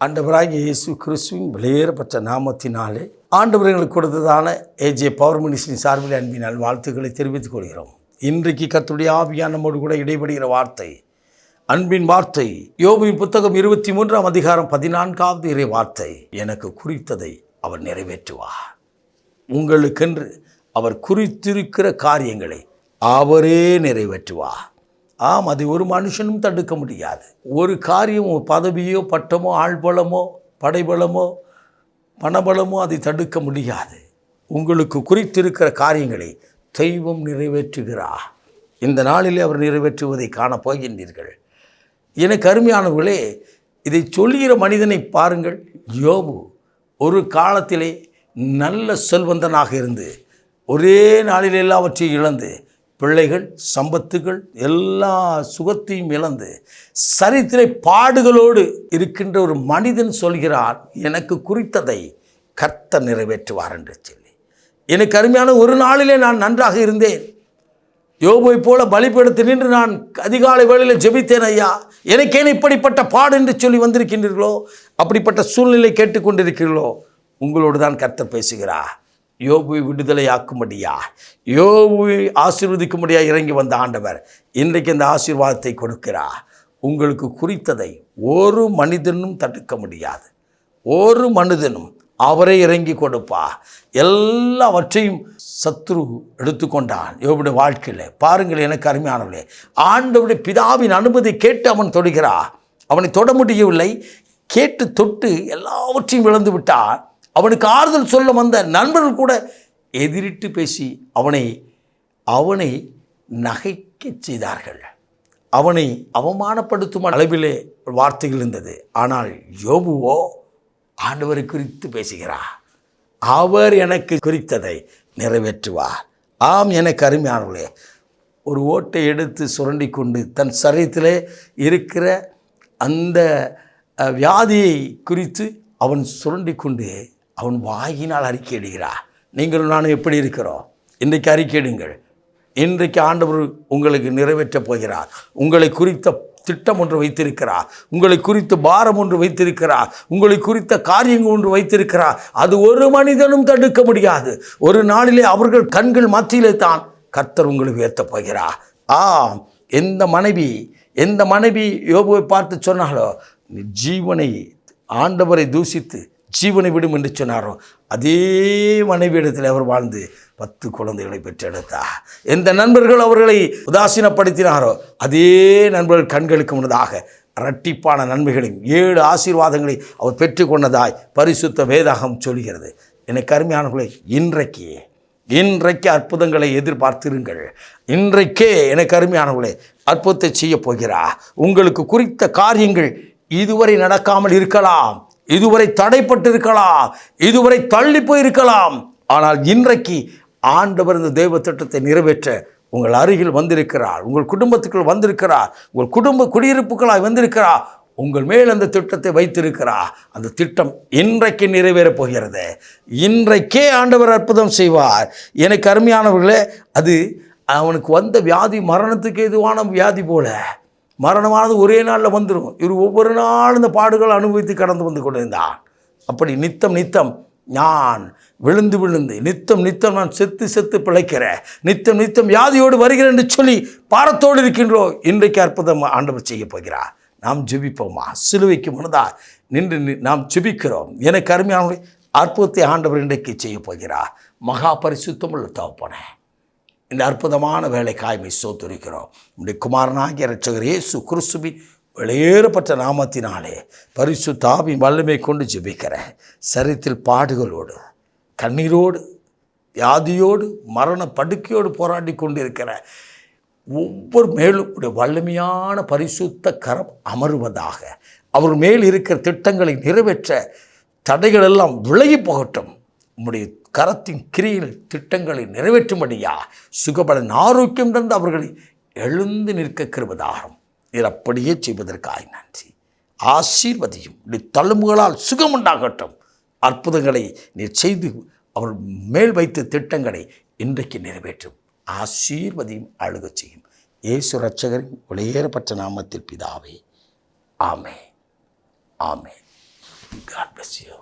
ஆண்டவராகிய இயேசு கிறிஸ்துவின் வெளியேறப்பட்ட நாமத்தினாலே ஆண்டவர் எங்களுக்கு கொடுத்ததான ஏஜே பவர் மினிஸ்ட்ரி சார்பில் அன்பினால் வாழ்த்துக்களை தெரிவித்துக் கொள்கிறோம். இன்றைக்கு கர்த்தருடைய ஆவியான நம்மோடு கூட இடைபடுகிற வார்த்தை, அன்பின் வார்த்தை, யோபுவின் புத்தகம் 23ஆம் அதிகாரம் 14வது இறை வார்த்தை. எனக்கு குறித்ததை அவர் நிறைவேற்றுவார். உங்களுக்கென்று அவர் குறித்திருக்கிற காரியங்களை அவரே நிறைவேற்றுவார். ஆம், அதை ஒரு மனுஷனும் தடுக்க முடியாது. ஒரு காரியம், பதவியோ பட்டமோ ஆள்பலமோ படைபலமோ பணபலமோ அதை தடுக்க முடியாது. உங்களுக்கு குறித்திருக்கிற காரியங்களை தெய்வம் நிறைவேற்றுகிறார். இந்த நாளிலே அவர் நிறைவேற்றுவதை காணப்போகின்றீர்கள். எனக்கு அருமையானவர்களே, இதை சொல்லுகிற மனிதனை பாருங்கள். யோபு ஒரு காலத்திலே நல்ல செல்வந்தனாக இருந்து ஒரே நாளில் எல்லாவற்றையும் இழந்து, பிள்ளைகள், சம்பத்துகள், எல்லா சுகத்தையும் இழந்து சரித்திரை பாடுகளோடு இருக்கின்ற ஒரு மனிதன் சொல்கிறார், எனக்கு குறித்ததை கர்த்தர் நிறைவேற்றுவார் என்று சொல்லி. எனக்கு அருமையான ஒரு நாளிலே நான் நன்றாக இருந்தேன். யோபை போல பலிபீடத்து நின்று நான் அதிகாலை வேளையில் ஜெபித்தேன். ஐயா, எனக்கேன் இப்படிப்பட்ட பாடு என்று சொல்லி வந்திருக்கின்றீர்களோ, அப்படிப்பட்ட சூழ்நிலை கேட்டுக்கொண்டிருக்கிறீர்களோ, உங்களோடு தான் கர்த்தர் பேசுகிறார். யோபுவை விடுதலையாக்கும்படியா, யோபுவை ஆசீர்வதிக்கும்படியா இறங்கி வந்த ஆண்டவர் இன்றைக்கு இந்த ஆசீர்வாதத்தை கொடுக்கிறார். உங்களுக்கு குறித்ததை ஒரு மனிதனும் தடுக்க முடியாது. ஒரு மனிதனும் அவரை இறங்கி கொடுப்பா. எல்லாவற்றையும் சத்ரு எடுத்துக்கொண்டான் யோபுடைய வாழ்க்கையில். பாருங்கள், எனக்கு அருமையானவர்களே, ஆண்டவருடைய பிதாவின் அனுமதி கேட்டு அவன் தொடுகிறான். அவனை தொட முடியவில்லை. கேட்டு தொட்டு எல்லாவற்றையும் இழந்து விட்டான். அவனுக்கு ஆறுதல் சொல்ல வந்த நண்பர்கள் கூட எதிரிட்டு பேசி அவனை நகைக்க செய்தார்கள். அவனை அவமானப்படுத்தும் அளவிலே வார்த்தைகள் இருந்தது. ஆனால் யோபுவோ ஆண்டவரை குறித்து பேசுகிறார். அவர் எனக்கு குறித்ததை நிறைவேற்றுவார். ஆம், எனக்கு அருமையானவர்களே, ஒரு ஓட்டை எடுத்து சுரண்டி கொண்டு தன் சரீரத்திலே இருக்கிற அந்த வியாதியை குறித்து அவன் சுரண்டி கொண்டு அவன் வாயினால் அறிக்கையிடுகிறார். நீங்களும் நானும் எப்படி இருக்கிறோம்? இன்றைக்கு அறிக்கையிடுங்கள். இன்றைக்கு ஆண்டவர் உங்களுக்கு நிறைவேற்றப் போகிறார். உங்களை குறித்த திட்டம் ஒன்று வைத்திருக்கிறார். உங்களை குறித்த பாரம் ஒன்று வைத்திருக்கிறார். உங்களை குறித்த காரியங்கள் ஒன்று வைத்திருக்கிறார். அது ஒரு மனிதனும் தடுக்க முடியாது. ஒரு நாளிலே அவர்கள் கண்கள் மத்தியிலே தான் கர்த்தர் உங்களை உயர்த்தப் போகிறார். எந்த மனைவி யோபுவை பார்த்து சொன்னாலோ, ஜீவனை ஆண்டவரை தூசித்து ஜீவனை விடும் என்று சொன்னாரோ, அதே மனைவியிடத்தில் அவர் வாழ்ந்து 10 குழந்தைகளை பெற்றெடுத்தார். எந்த நண்பர்கள் அவர்களை உதாசீனப்படுத்தினாரோ, அதே நண்பர்கள் கண்களுக்கு முன்னதாக இரட்டிப்பான நன்மைகளையும் 7 ஆசீர்வாதங்களை அவர் பெற்றுக்கொண்டதாய் பரிசுத்த வேதாகம் சொல்கிறது. எனக்கு அருமையானவர்களே, இன்றைக்கு அற்புதங்களை எதிர்பார்த்திருங்கள். இன்றைக்கே எனக்கு அருமையானவர்களே, அற்புதத்தை செய்ய போகிறார். உங்களுக்கு குறித்த காரியங்கள் இதுவரை நடக்காமல் இருக்கலாம், இதுவரை தடைப்பட்டு இருக்கலாம், இதுவரை தள்ளி போயிருக்கலாம். ஆனால் இன்றைக்கு ஆண்டவர் இந்த தெய்வ திட்டத்தை நிறைவேற்ற உங்கள் அருகில் வந்திருக்கிறார். உங்கள் குடும்பத்துக்குள் வந்திருக்கிறார். உங்கள் குடும்ப குடியிருப்புகளாய் வந்திருக்கிறார். உங்கள் மேல் அந்த திட்டத்தை வைத்திருக்கிறார். அந்த திட்டம் இன்றைக்கு நிறைவேறப் போகிறது. இன்றைக்கே ஆண்டவர் அற்புதம் செய்வார். எனக்கு அருமையானவர்களே, அது அவனுக்கு வந்த வியாதி மரணத்துக்கு எதுவான வியாதி போல, மரணமானது ஒரே நாளில் வந்துடும். இவர் ஒவ்வொரு நாளும் இந்த பாடுகள் அனுபவித்து கடந்து வந்து கொண்டிருந்தான். அப்படி நித்தம் நான் விழுந்து நித்தம் நான் செத்து பிழைக்கிறேன், நித்தம் வியாதியோடு வருகிறேன் என்று சொல்லி பாரத்தோடு இருக்கின்றோம். இன்றைக்கு அற்புதம் ஆண்டவர் செய்ய போகிறார். நாம் ஜெபிப்போமா? சிலுவைக்கு முன்னதாக நின்று நாம் ஜெபிக்கிறோம். எனக்கு அருமையான அற்புதத்தை ஆண்டவர் இன்றைக்கு செய்ய போகிறார். மகா பரிசுத்தமுள்ள தகப்பனே, இந்த அற்புதமான வேலைக்காய்மை சோத்துரிக்கிறோம். நம்முடைய குமாரனாகிய இரட்சகர் இயேசு கிறிஸ்துவின் வெளியேறப்பட்ட நாமத்தினாலே பரிசுத்த ஆவியின் வல்லமை கொண்டு ஜெபிக்கிறேன். சரீரத்தில் பாடுகளோடு, கண்ணீரோடு, வியாதியோடு, மரண படுக்கையோடு போராடி கொண்டிருக்கிற ஒவ்வொரு மேலும் உடைய வல்லமையான பரிசுத்த கரம் அமருவதாக. அவர் மேல் இருக்கிற திட்டங்களை நிறைவேற்ற தடைகள் எல்லாம் விலகி போகட்டும். உம்முடைய கரத்தின் கிரியில் திட்டங்களை நிறைவேற்றும்படியா சுகபலன் ஆரோக்கியம் தந்து அவர்களை எழுந்து நிற்க கிருபைதாரும். நீர் அப்படியே செய்வதற்காக நன்றி. ஆசீர்வதியும். தழும்புகளால் சுகம் உண்டாகட்டும். அற்புதங்களை நீர் செய்து அவர் மேல் வைத்த திட்டங்களை இன்றைக்கு நிறைவேற்றும். ஆசீர்வதியும், அழுகச் செய்யும். இயேசு இரட்சகரின் வெளியேறப்பட்ட நாமத்தில் பிதாவே, ஆமென், ஆமென். God bless you.